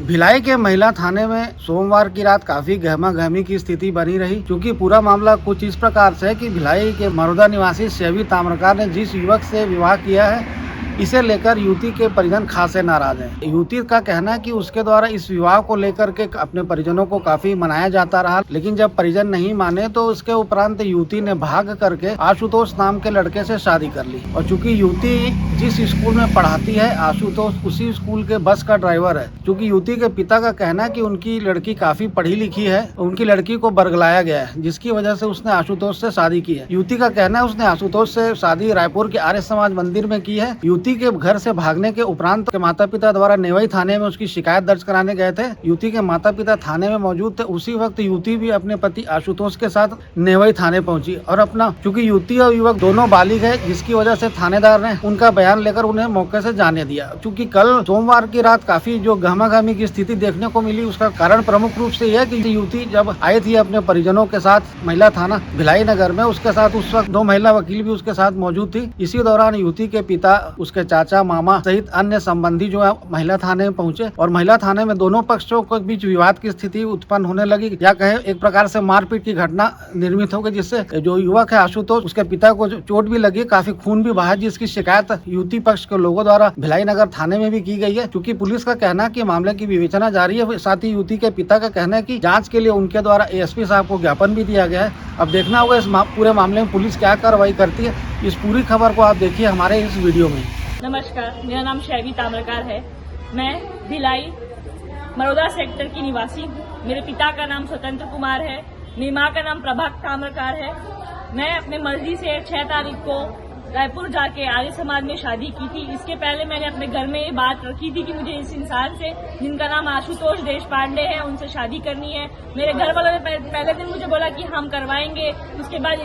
भिलाई के महिला थाने में सोमवार की रात काफी गहमा-गहमी की स्थिति बनी रही, क्योंकि पूरा मामला कुछ इस प्रकार से है कि भिलाई के मरोदा निवासी शैवी ताम्रकार ने जिस युवक से विवाह किया है, इसे लेकर युवती के परिजन खासे नाराज हैं। युवती का कहना है कि उसके द्वारा इस विवाह को लेकर के अपने परिजनों को काफी मनाया जाता रहा, लेकिन जब परिजन नहीं माने तो उसके उपरांत युवती ने भाग करके आशुतोष नाम के लड़के से शादी कर ली। और चूंकि युवती जिस स्कूल में पढ़ाती है, आशुतोष उसी स्कूल के बस का ड्राइवर है। चूंकि युवती के पिता का कहना है कि उनकी लड़की काफी पढ़ी लिखी है, उनकी लड़की को बरगलाया गया है, जिसकी वजह से उसने आशुतोष से शादी की है। युवती का कहना है उसने आशुतोष से शादी रायपुर के आर्य समाज मंदिर में की है। युवती के घर से भागने के उपरांत के माता पिता द्वारा नेवई थाने में उसकी शिकायत दर्ज कराने गए थे। युवती के माता पिता थाने में मौजूद थे। उसी वक्त युवती भी अपने पति आशुतोष के साथ नेवई थाने पहुंची और अपना, चूंकि युवती और युवक दोनों बालिग है, जिसकी वजह से थानेदार ने उनका बयान लेकर उन्हें मौके से जाने दिया। चूंकि कल सोमवार की रात काफी जो गहमा-गहमी की स्थिति देखने को मिली, उसका कारण प्रमुख रूप से यह कि युवती जब आई थी अपने परिजनों के साथ महिला थाना भिलाई नगर में, उसके साथ उस वक्त 2 महिला वकील भी उसके साथ मौजूद थी। इसी दौरान युवती के पिता, उसके चाचा, मामा सहित अन्य संबंधी जो है महिला थाने में पहुंचे और महिला थाने में दोनों पक्षों के बीच विवाद की स्थिति उत्पन्न होने लगी, या कहे एक प्रकार से मारपीट की घटना निर्मित हो गई, जिससे जो युवक है आशुतोष, उसके पिता को चोट भी लगी, काफी खून भी बहा, जिसकी शिकायत युवती पक्ष के लोगों द्वारा भिलाई नगर थाने में भी की गई है। क्योंकि पुलिस का कहना है कि मामले की विवेचना जारी है। साथ ही युवती के पिता का कहना है कि जाँच के लिए उनके द्वारा एएसपी साहब को ज्ञापन भी दिया गया है। अब देखना होगा इस पूरे मामले में पुलिस क्या कार्रवाई करती है। इस पूरी खबर को आप देखिए हमारे इस वीडियो में। नमस्कार, मेरा नाम शैवी ताम्रकार है। मैं भिलाई मरोदा सेक्टर की निवासी हूँ। मेरे पिता का नाम स्वतंत्र कुमार है, मेरी माँ का नाम प्रभा ताम्रकार है। मैं अपने मर्जी से 6 तारीख को रायपुर जाके आर्य समाज में शादी की थी। इसके पहले मैंने अपने घर में ये बात रखी थी कि मुझे इस इंसान से, जिनका नाम आशुतोष देशपांडे है, उनसे शादी करनी है। मेरे घर वालों ने पहले दिन मुझे बोला कि हम करवाएंगे, उसके बाद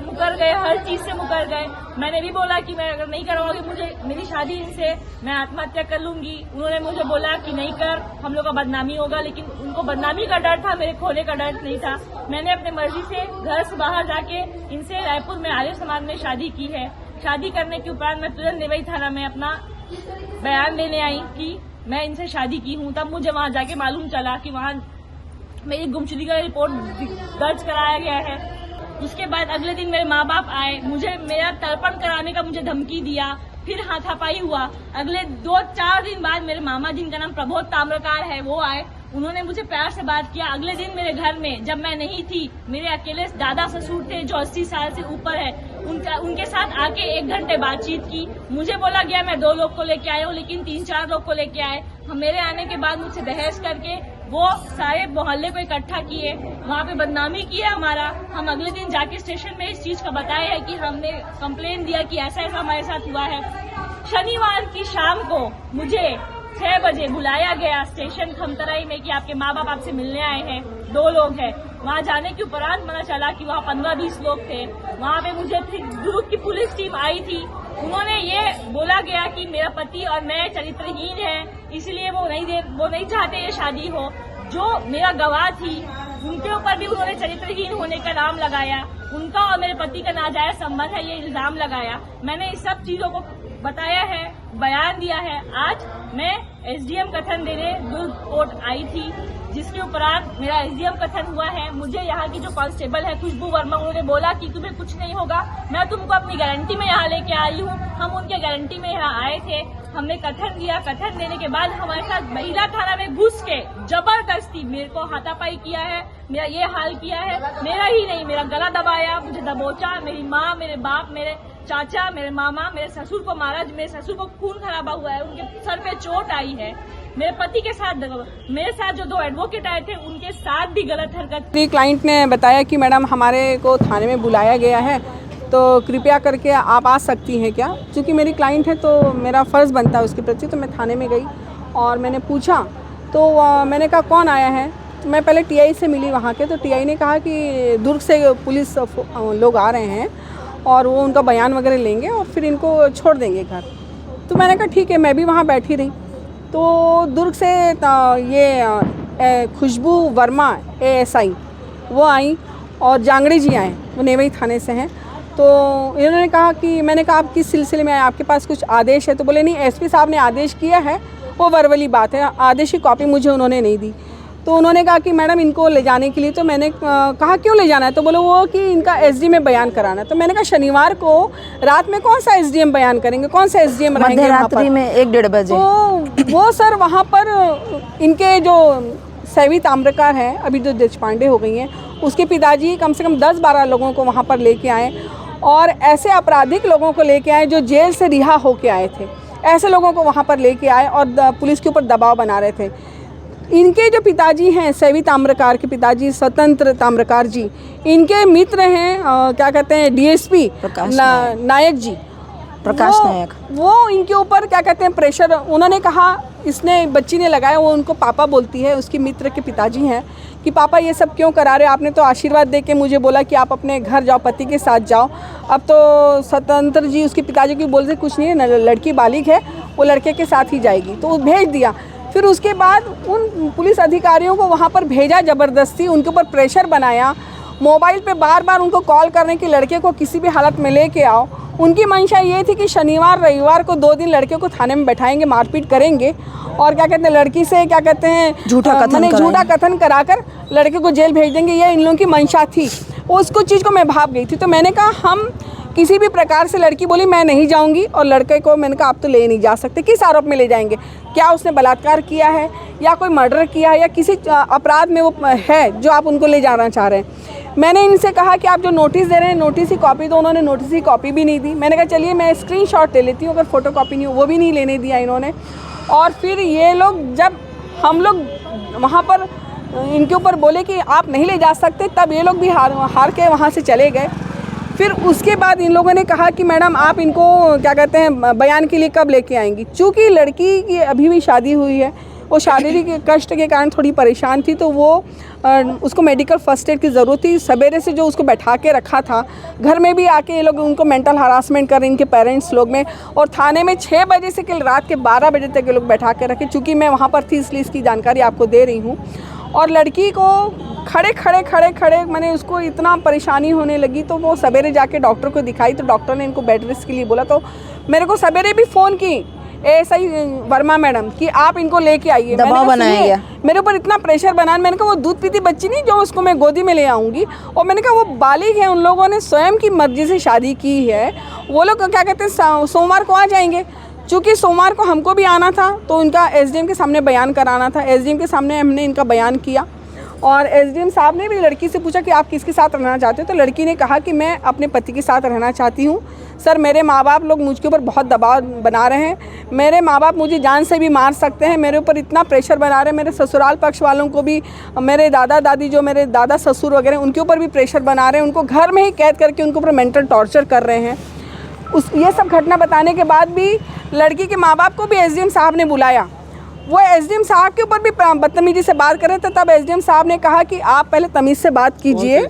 मुकर गए, हर चीज से मुकर गए। मैंने भी बोला कि मैं अगर नहीं करवाऊंगी, मुझे मेरी शादी इनसे, मैं आत्महत्या कर लूंगी। उन्होंने मुझे बोला कि नहीं कर, हम लोग का बदनामी होगा, लेकिन उनको बदनामी का डर था, मेरे खोने का डर नहीं था। मैंने अपने मर्जी से घर से बाहर जाके इनसे रायपुर में आर्य समाज में शादी की है। शादी करने के उपरांत मैं तुरंत नेवई थाना में अपना बयान देने आई कि मैं इनसे शादी की हूँ। तब मुझे वहां जाके मालूम चला कि वहां मेरी गुमशुदगी का रिपोर्ट दर्ज कराया गया है। उसके बाद अगले दिन मेरे माँ बाप आए, मुझे मेरा तर्पण कराने का मुझे धमकी दिया, फिर हाथापाई हुआ। अगले 2-4 दिन बाद मेरे मामा, जिनका नाम प्रबोध ताम्रकार है, वो आए। उन्होंने मुझे प्यार से बात किया। अगले दिन मेरे घर में, जब मैं नहीं थी, मेरे अकेले दादा ससुर थे जो 80 साल से ऊपर है, उनके साथ आके 1 घंटे बातचीत की। मुझे बोला गया मैं 2 लोग को लेके आया हूँ, लेकिन 3-4 लोग को लेके आए। मेरे आने के बाद मुझसे बहस करके वो सारे मोहल्ले को इकट्ठा किए, वहाँ पे बदनामी किया हमारा। हम अगले दिन जाके स्टेशन में इस चीज का बताया है कि हमने कंप्लेन दिया कि ऐसा ऐसा हमारे साथ हुआ है। शनिवार की शाम को मुझे 6 बजे बुलाया गया स्टेशन खमतराई में कि आपके माँ बाप आपसे मिलने आए हैं, 2 लोग हैं। वहाँ जाने के उपरांत पता चला कि वहाँ 15-20 लोग थे। वहाँ पे मुझे फिर दुर्ग की पुलिस टीम आई थी। उन्होंने ये बोला गया कि मेरा पति और मैं चरित्रहीन है, इसलिए वो नहीं चाहते ये शादी हो। जो मेरा गवाह थी, उनके ऊपर भी उन्होंने चरित्रहीन होने का नाम लगाया। उनका और मेरे पति का नाजायज संबंध है, ये इल्जाम लगाया। मैंने इस सब चीजों को बताया है, बयान दिया है। आज मैं एसडीएम कथन देने दुर्ग कोर्ट आई थी, जिसके उपरांत मेरा एसडीएम कथन हुआ है। मुझे यहाँ की जो कांस्टेबल है खुशबू वर्मा, उन्होंने बोला कि तुम्हें कुछ नहीं होगा, मैं तुमको अपनी गारंटी में यहाँ लेके आई हूँ। हम उनके गारंटी में यहाँ आए थे, हमने कथन दिया। कथन देने के बाद हमारे साथ महिला थाना में घुस के जबरदस्ती मेरे को हाथापाई किया है, मेरा ये हाल किया है। मेरा ही नहीं, मेरा गला दबाया, मुझे दबोचा, मेरी माँ, मेरे बाप, मेरे चाचा, मेरे मामा, मेरे ससुर को मारा। मेरे ससुर को खून खराबा हुआ है, उनके सर पे चोट आई है। मेरे पति के साथ, मेरे साथ जो 2 एडवोकेट आए थे, उनके साथ भी गलत हरकत। मेरी क्लाइंट ने बताया कि मैडम हमारे को थाने में बुलाया गया है, तो कृपया करके आप आ सकती हैं क्या। क्योंकि मेरी क्लाइंट है तो मेरा फ़र्ज़ बनता है उसके प्रति। तो मैं थाने में गई और मैंने पूछा, तो मैंने कहा कौन आया है। तो मैं पहले टीआई से मिली वहाँ के, तो टीआई ने कहा कि दुर्ग से पुलिस लोग आ रहे हैं और वो उनका बयान वगैरह लेंगे और फिर इनको छोड़ देंगे घर। तो मैंने कहा ठीक है, मैं भी वहाँ बैठी रही। तो दुर्ग से ये खुशबू वर्मा ASI वो आई और जांगड़ी जी आए, वो नेवई थाने से हैं। तो इन्होंने कहा कि, मैंने कहा आप किस सिलसिले में आए, आपके पास कुछ आदेश है। तो बोले नहीं, एसपी साहब ने आदेश किया है वो वर्बली बात है, आदेश की कॉपी मुझे उन्होंने नहीं दी। तो उन्होंने कहा कि मैडम इनको ले जाने के लिए, तो मैंने कहा क्यों ले जाना है, तो बोलो वो कि इनका एसडी में बयान कराना है। तो मैंने कहा शनिवार को रात में कौन सा एसडीएम बयान करेंगे, कौन सा एसडीएम रहेंगे वहाँ पर? मध्यरात्रि में 1-1:30 बजे। तो वो सर वहाँ पर इनके जो सैवी ताम्रकार हैं, अभी जो देशपांडे हो गई हैं, उसके पिताजी कम से कम 10-12 लोगों को वहाँ पर लेके आए और ऐसे आपराधिक लोगों को लेके आए जो जेल से रिहा होके आए थे, ऐसे लोगों को वहाँ पर लेके आए और पुलिस के ऊपर दबाव बना रहे थे। इनके जो पिताजी हैं, सैवी ताम्रकार के पिताजी स्वतंत्र ताम्रकार जी, इनके मित्र हैं क्या कहते हैं डीएसपी नायक जी, प्रकाश नायक, वो इनके ऊपर क्या कहते हैं प्रेशर, उन्होंने कहा इसने बच्ची ने लगाया, वो उनको पापा बोलती है, उसकी मित्र के पिताजी हैं कि पापा ये सब क्यों करा रहे हो, आपने तो आशीर्वाद दे के मुझे बोला कि आप अपने घर जाओ, पति के साथ जाओ। अब तो स्वतंत्र जी उसके पिताजी को बोलते कुछ नहीं है, लड़की बालिग है, वो लड़के के साथ ही जाएगी, तो भेज दिया। फिर उसके बाद उन पुलिस अधिकारियों को वहाँ पर भेजा ज़बरदस्ती, उनके ऊपर प्रेशर बनाया, मोबाइल पे बार बार उनको कॉल करने कि लड़के को किसी भी हालत में लेके आओ। उनकी मंशा ये थी कि शनिवार रविवार को 2 दिन लड़के को थाने में बैठाएंगे, मारपीट करेंगे और क्या कहते हैं लड़की से क्या कहते हैं झूठा कथन कराकर लड़के को जेल भेज देंगे, ये इन लोगों की मंशा थी। उसको चीज़ को मैं भाप गई थी। तो मैंने कहा हम किसी भी प्रकार से, लड़की बोली मैं नहीं जाऊंगी और लड़के को मैंने कहा आप तो ले नहीं जा सकते। किस आरोप में ले जाएंगे, क्या उसने बलात्कार किया है या कोई मर्डर किया है या किसी अपराध में वो है जो आप उनको ले जाना चाह रहे हैं। मैंने इनसे कहा कि आप जो नोटिस दे रहे हैं नोटिस की कॉपी, तो उन्होंने नोटिस की कॉपी भी नहीं दी। मैंने कहा चलिए मैं स्क्रीनशॉट ले लेती हूँ, अगर फ़ोटो कॉपी नहीं हो वो भी नहीं लेने दिया इन्होंने। और फिर ये लोग जब हम लोग वहाँ पर इनके ऊपर बोले कि आप नहीं ले जा सकते, तब ये लोग भी हार के वहाँ से चले गए। फिर उसके बाद इन लोगों ने कहा कि मैडम आप इनको क्या कहते हैं बयान के लिए कब लेके आएंगी। चूँकि लड़की की अभी भी शादी हुई है, वो शारीरिक कष्ट के कारण थोड़ी परेशान थी, तो वो उसको मेडिकल फर्स्ट एड की ज़रूरत थी। सवेरे से जो उसको बैठा के रखा था, घर में भी आके ये लोग उनको मेंटल हरासमेंट कर रहे इनके पेरेंट्स लोग में, और थाने में 6 बजे से कल रात के 12 बजे तक ये लोग बैठा के रखे। चूँकि मैं वहाँ पर थी इसलिए इसकी जानकारी आपको दे रही हूँ। और लड़की को खड़े मैंने उसको इतना परेशानी होने लगी, तो वो सवेरे जाके डॉक्टर को दिखाई, तो डॉक्टर ने इनको बेड रेस्ट के लिए बोला। तो मेरे को सवेरे भी फ़ोन की एएसआई वर्मा मैडम कि आप इनको लेके आइए। दबाव बनाया गया, मेरे ऊपर इतना प्रेशर बना। मैंने कहा वो दूध पीती बच्ची नहीं जो उसको मैं गोदी में ले आऊँगी, और मैंने कहा वो बालिग है, उन लोगों ने स्वयं की मर्जी से शादी की है, वो लोग क्या कहते हैं सोमवार को आ जाएंगे। चूँकि सोमवार को हमको भी आना था, तो उनका एसडीएम के सामने बयान कराना था। एसडीएम के सामने हमने इनका बयान किया और एसडीएम साहब ने भी लड़की से पूछा कि आप किसके साथ रहना चाहते हो, तो लड़की ने कहा कि मैं अपने पति के साथ रहना चाहती हूँ। सर मेरे माँ बाप लोग मुझके ऊपर बहुत दबाव बना रहे हैं, मेरे माँ बाप मुझे जान से भी मार सकते हैं, मेरे ऊपर इतना प्रेशर बना रहे हैं। मेरे ससुराल पक्ष वालों को भी, मेरे दादा दादी जो मेरे दादा ससुर वगैरह उनके ऊपर भी प्रेशर बना रहे हैं, उनको घर में ही कैद करके उनके ऊपर मेंटल टॉर्चर कर रहे हैं। ये सब घटना बताने के बाद भी लड़की के माँ बाप को भी एसडीएम साहब ने बुलाया। वो एसडीएम साहब के ऊपर भी बदतमीजी से बात कर रहे थे। तब एसडीएम साहब ने कहा कि आप पहले तमीज़ से बात कीजिए।